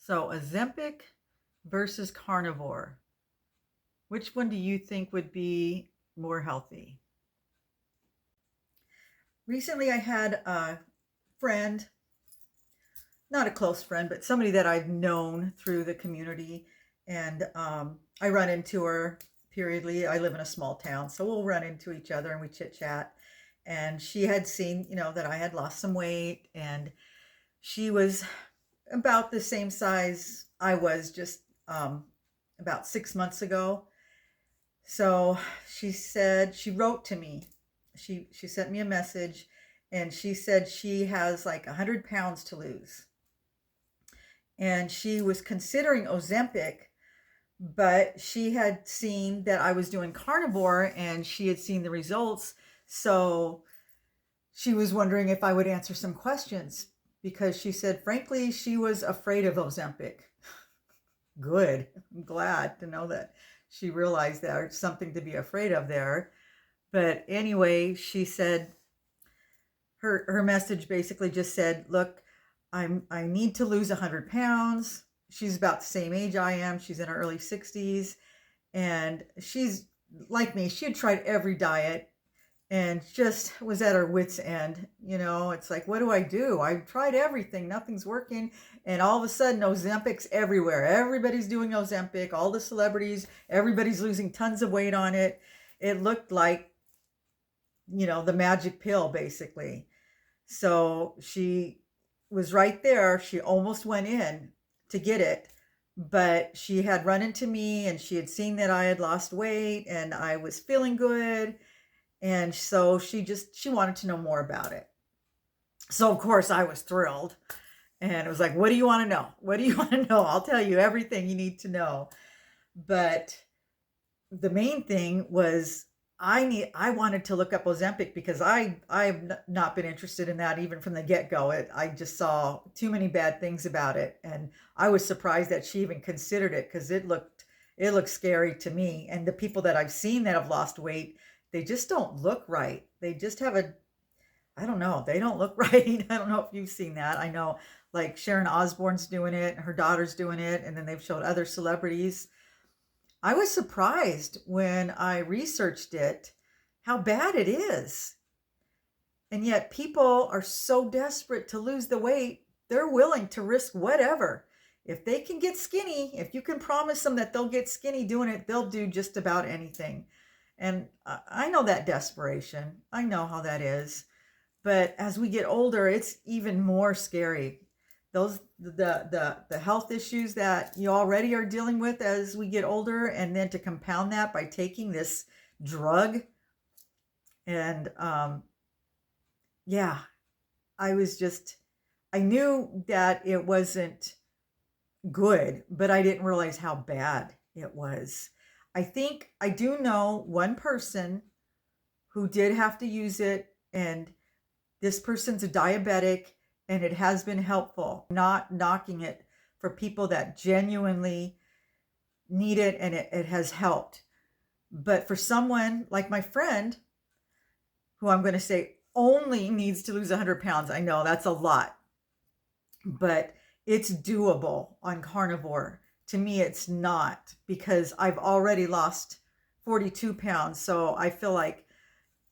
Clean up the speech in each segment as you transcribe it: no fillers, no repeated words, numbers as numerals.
So Ozempic versus carnivore. Which one do you think would be more healthy? Recently, I had a friend, not a close friend, but somebody that I've known through the community. And I run into her periodically. I live in a small town, so we'll run into each other and we chit chat. And she had seen, that I had lost some weight, and she was about the same size I was just about 6 months ago. So she wrote to me. She sent me a message, and she said she has like 100 pounds to lose. And she was considering Ozempic, but she had seen that I was doing carnivore and she had seen the results. So she was wondering if I would answer some questions, because she said, frankly, she was afraid of Ozempic. Good. I'm glad to know that she realized there's something to be afraid of there. But anyway, she said her message basically just said, look, I need to lose 100 pounds. She's about the same age I am. She's in her early 60's, and she's like me. She had tried every diet and just was at her wit's end. It's like, what do I do? I've tried everything. Nothing's working. And all of a sudden, Ozempic's everywhere. Everybody's doing Ozempic. All the celebrities, everybody's losing tons of weight on it. It looked like, the magic pill, basically. So she was right there. She almost went in to get it, but she had run into me and she had seen that I had lost weight and I was feeling good. And so she wanted to know more about it. So of course I was thrilled, and it was like, what do you want to know? What do you want to know? I'll tell you everything you need to know. But the main thing was I wanted to look up Ozempic, because I've not been interested in that even from the get-go. I just saw too many bad things about it, and I was surprised that she even considered it, because it looked scary to me. And the people that I've seen that have lost weight, they just don't look right. They just have I don't know, they don't look right. I don't know if you've seen that. I know like Sharon Osbourne's doing it, and her daughter's doing it, and then they've showed other celebrities. I was surprised when I researched it how bad it is. And yet people are so desperate to lose the weight, they're willing to risk whatever. If they can get skinny, if you can promise them that they'll get skinny doing it, they'll do just about anything. And I know that desperation. I know how that is. But as we get older, it's even more scary. The health issues that you already are dealing with as we get older, and then to compound that by taking this drug. And yeah, I knew that it wasn't good, but I didn't realize how bad it was. I think I do know one person who did have to use it, and this person's a diabetic, and it has been helpful. Not knocking it for people that genuinely need it, and it has helped. But for someone like my friend, who I'm going to say only needs to lose 100 pounds, I know that's a lot, but it's doable on carnivore. To me, it's not, because I've already lost 42 pounds. So I feel like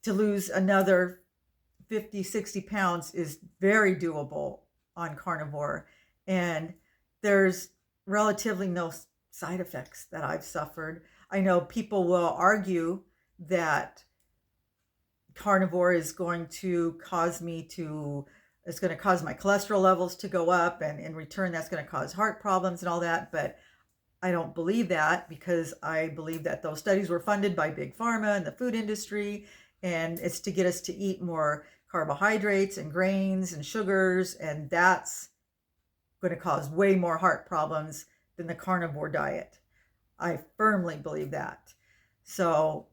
to lose another 50, 60 pounds is very doable on carnivore. And there's relatively no side effects that I've suffered. I know people will argue that carnivore is going to cause it's going to cause my cholesterol levels to go up, and in return that's going to cause heart problems and all that. But I don't believe that, because I believe that those studies were funded by big pharma and the food industry, and it's to get us to eat more carbohydrates and grains and sugars, and that's going to cause way more heart problems than the carnivore diet. I firmly believe that. So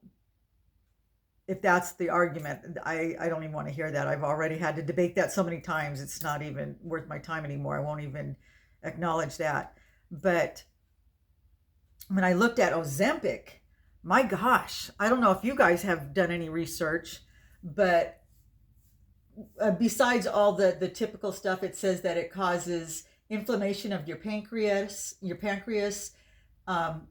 if that's the argument, I don't even want to hear that. I've already had to debate that so many times. It's not even worth my time anymore. I won't even acknowledge that. But when I looked at Ozempic, my gosh, I don't know if you guys have done any research, but besides all the typical stuff, it says that it causes inflammation of your pancreas, um,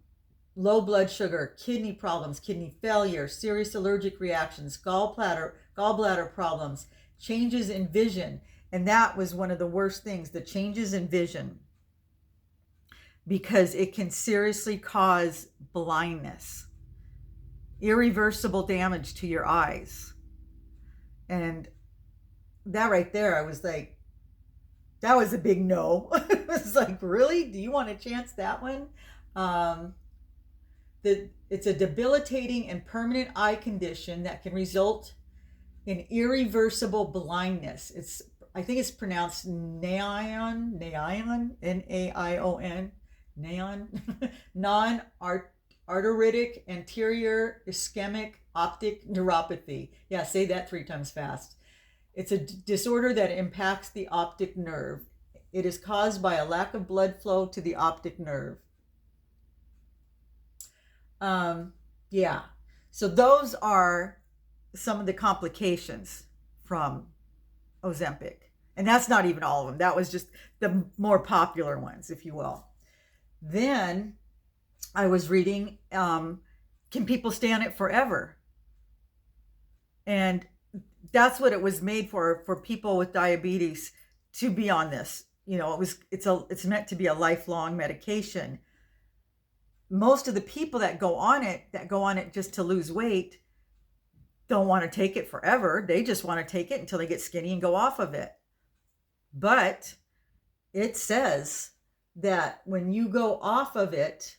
low blood sugar, kidney problems, kidney failure, serious allergic reactions, gallbladder problems, changes in vision. And that was one of the worst things, the changes in vision, because it can seriously cause blindness, irreversible damage to your eyes. And that right there, I was like, that was a big no. It was like, really? Do you want to chance that one? It's a debilitating and permanent eye condition that can result in irreversible blindness. I think it's pronounced naion, Naion, naion, non-arteritic anterior ischemic optic neuropathy. Yeah, say that 3 times fast. It's a disorder that impacts the optic nerve. It is caused by a lack of blood flow to the optic nerve. Yeah. So those are some of the complications from Ozempic. And that's not even all of them. That was just the more popular ones, if you will. Then I was reading, can people stay on it forever? And that's what it was made for people with diabetes to be on this. You know, it's meant to be a lifelong medication. Most of the people that go on it just to lose weight don't want to take it forever. They just want to take it until they get skinny and go off of it. But it says that when you go off of it,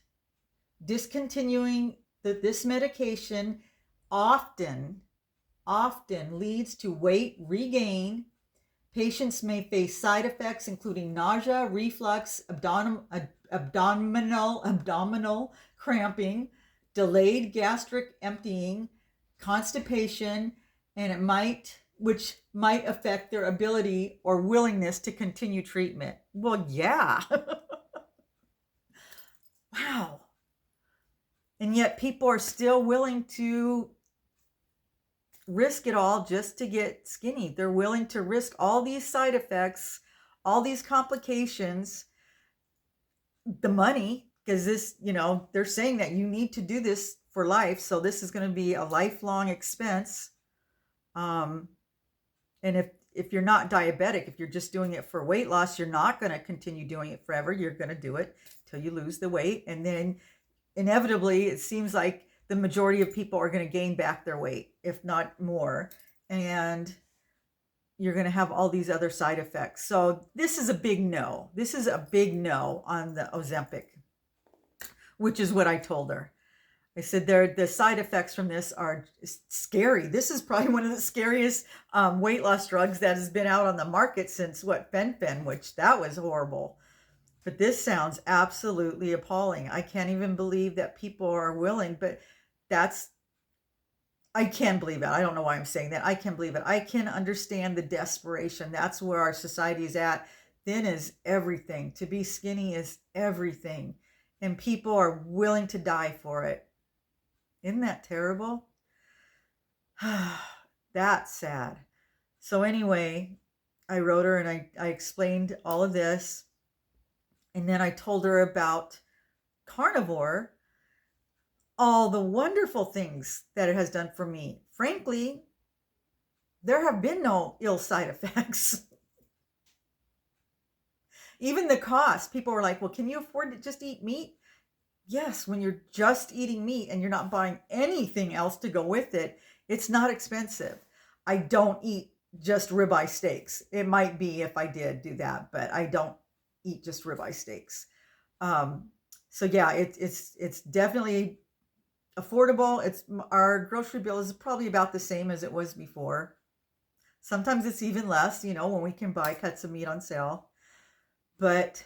discontinuing this medication often leads to weight regain. Patients may face side effects including nausea, reflux, abdominal cramping, delayed gastric emptying, constipation, and which might affect their ability or willingness to continue treatment. Well, yeah. Wow. And yet people are still willing to risk it all just to get skinny. They're willing to risk all these side effects, all these complications, the money, because this, they're saying that you need to do this for life. So this is going to be a lifelong expense. And if you're not diabetic, if you're just doing it for weight loss, you're not going to continue doing it forever. You're going to do it till you lose the weight. And then inevitably, it seems like the majority of people are going to gain back their weight, if not more. And you're going to have all these other side effects. So this is a big no. This is a big no on the Ozempic, which is what I told her. I said the side effects from this are scary. This is probably one of the scariest weight loss drugs that has been out on the market since Fen-Phen, which that was horrible. But this sounds absolutely appalling. I can't even believe that people are willing, but I can believe it. I don't know why I'm saying that. I can believe it. I can understand the desperation. That's where our society is at. Thin is everything. To be skinny is everything. And people are willing to die for it. Isn't that terrible? That's sad. So anyway, I wrote her and I explained all of this. And then I told her about Carnivore, all the wonderful things that it has done for me. Frankly, there have been no ill side effects. Even the cost, people were like, well, can you afford to just eat meat? Yes, when you're just eating meat and you're not buying anything else to go with it, it's not expensive. I don't eat just ribeye steaks. It might be if I did do that, but I don't eat just ribeye steaks. So yeah, it's definitely affordable. Our grocery bill is probably about the same as it was before. Sometimes it's even less, when we can buy cuts of meat on sale. But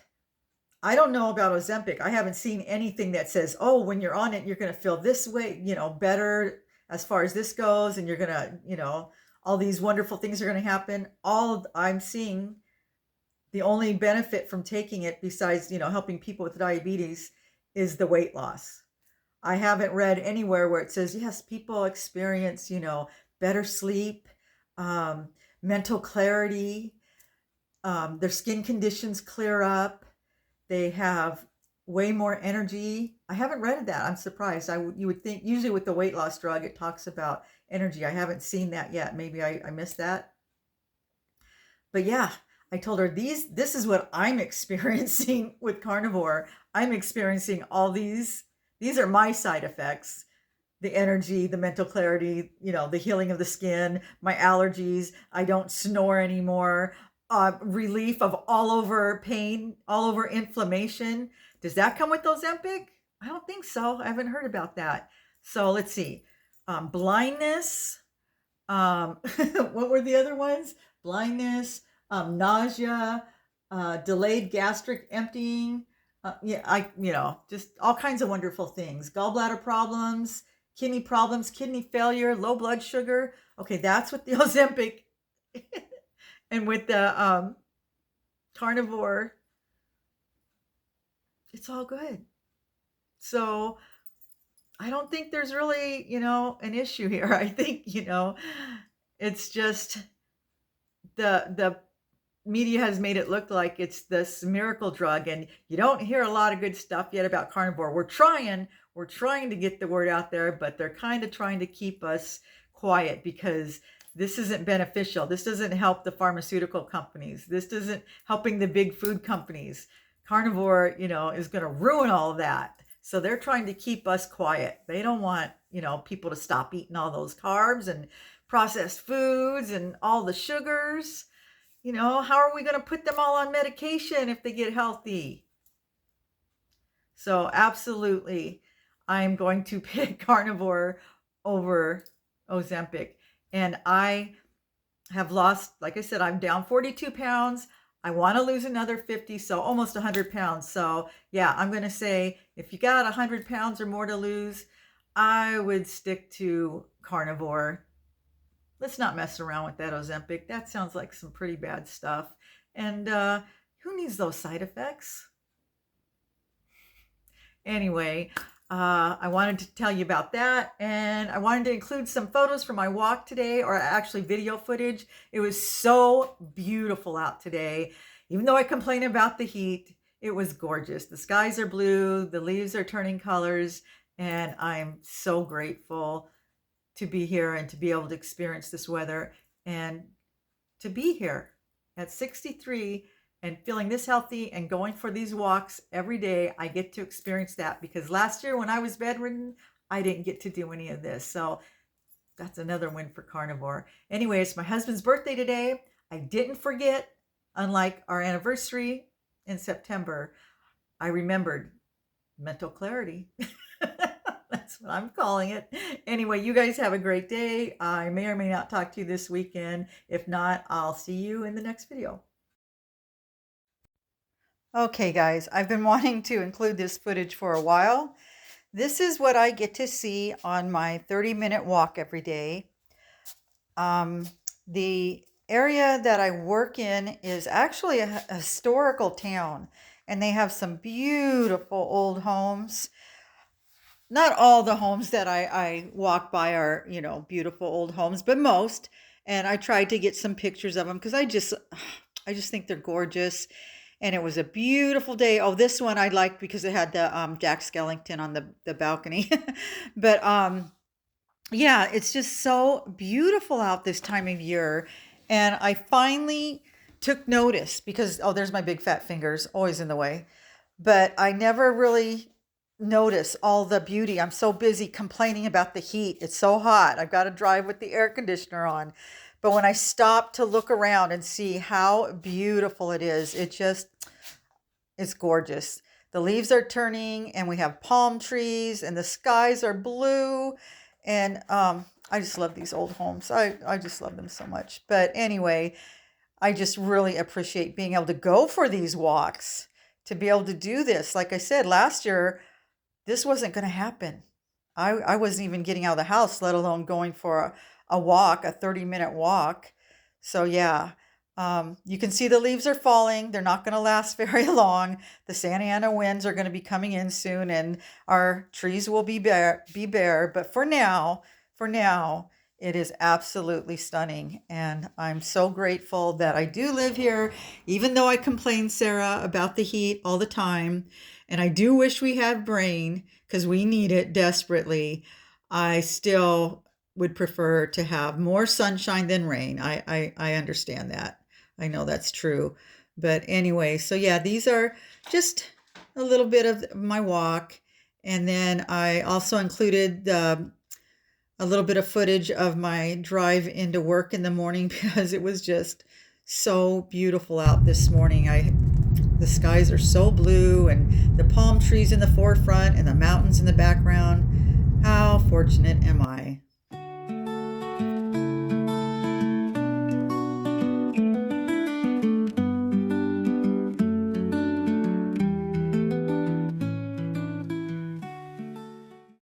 I don't know about Ozempic. I haven't seen anything that says, oh, when you're on it, you're going to feel this way, better as far as this goes. And you're going to, all these wonderful things are going to happen. All I'm seeing, the only benefit from taking it besides, helping people with diabetes is the weight loss. I haven't read anywhere where it says, yes, people experience, better sleep, mental clarity, Their skin conditions clear up. They have way more energy. I haven't read that. I'm surprised. You would think usually with the weight loss drug, it talks about energy. I haven't seen that yet. Maybe I missed that. But yeah, I told her this is what I'm experiencing with carnivore. I'm experiencing all these. These are my side effects. The energy, the mental clarity, the healing of the skin, my allergies. I don't snore anymore. Relief of all over pain, all over inflammation. Does that come with Ozempic? I don't think so. I haven't heard about that. So let's see. Blindness. What were the other ones? Blindness, nausea, delayed gastric emptying. Just all kinds of wonderful things. Gallbladder problems, kidney failure, low blood sugar. Okay, that's with the Ozempic. And with the carnivore, it's all good. So I don't think there's really, an issue here. I think, it's just the media has made it look like it's this miracle drug, and you don't hear a lot of good stuff yet about carnivore. We're trying to get the word out there, but they're kind of trying to keep us quiet because this isn't beneficial. This doesn't help the pharmaceutical companies. This isn't helping the big food companies. Carnivore, is going to ruin all of that. So they're trying to keep us quiet. They don't want, people to stop eating all those carbs and processed foods and all the sugars. How are we going to put them all on medication if they get healthy? So absolutely, I'm going to pick carnivore over Ozempic. And I have lost, like I said, I'm down 42 pounds. I want to lose another 50, so almost 100 pounds. So yeah, I'm going to say if you got 100 pounds or more to lose, I would stick to carnivore. Let's not mess around with that Ozempic. That sounds like some pretty bad stuff. And who needs those side effects? Anyway, I wanted to tell you about that, and I wanted to include some photos from my walk today, or actually video footage. It was so beautiful out today. Even though I complain about the heat, it was gorgeous. The skies are blue, the leaves are turning colors, and I'm so grateful to be here and to be able to experience this weather and to be here at 63 and feeling this healthy and going for these walks every day. I get to experience that because last year when I was bedridden, I didn't get to do any of this. So that's another win for carnivore. Anyway, it's my husband's birthday today. I didn't forget, unlike our anniversary in September, I remembered mental clarity. That's what I'm calling it. Anyway, you guys have a great day. I may or may not talk to you this weekend. If not, I'll see you in the next video. Okay, guys, I've been wanting to include this footage for a while. This is what I get to see on my 30-minute walk every day. The area that I work in is actually a historical town, and they have some beautiful old homes. Not all the homes that I walk by are, beautiful old homes, but most. And I tried to get some pictures of them because I just think they're gorgeous. And it was a beautiful day. Oh, this one I liked because it had the Jack Skellington on the balcony. But yeah, it's just so beautiful out this time of year. And I finally took notice because, oh, there's my big fat fingers, always in the way. But I never really notice all the beauty. I'm so busy complaining about the heat. It's so hot. I've got to drive with the air conditioner on. But when I stop to look around and see how beautiful it is, it's gorgeous. The leaves are turning and we have palm trees and the skies are blue. And I just love these old homes. I just love them so much. But anyway, I just really appreciate being able to go for these walks, to be able to do this. Like I said, last year, this wasn't going to happen. I wasn't even getting out of the house, let alone going for a walk, a 30-minute walk. So yeah, you can see the leaves are falling. They're not going to last very long. The Santa Ana winds are going to be coming in soon, and our trees will be bare. But for now, It is absolutely stunning. And I'm so grateful that I do live here, even though I complain, Sarah, about the heat all the time. And I do wish we had rain because we need it desperately. I still would prefer to have more sunshine than rain. I understand that. I know that's true. But anyway, so yeah, these are just a little bit of my walk. And then I also included a little bit of footage of my drive into work in the morning because it was just so beautiful out this morning. The skies are so blue and the palm trees in the forefront and the mountains in the background. How fortunate am I?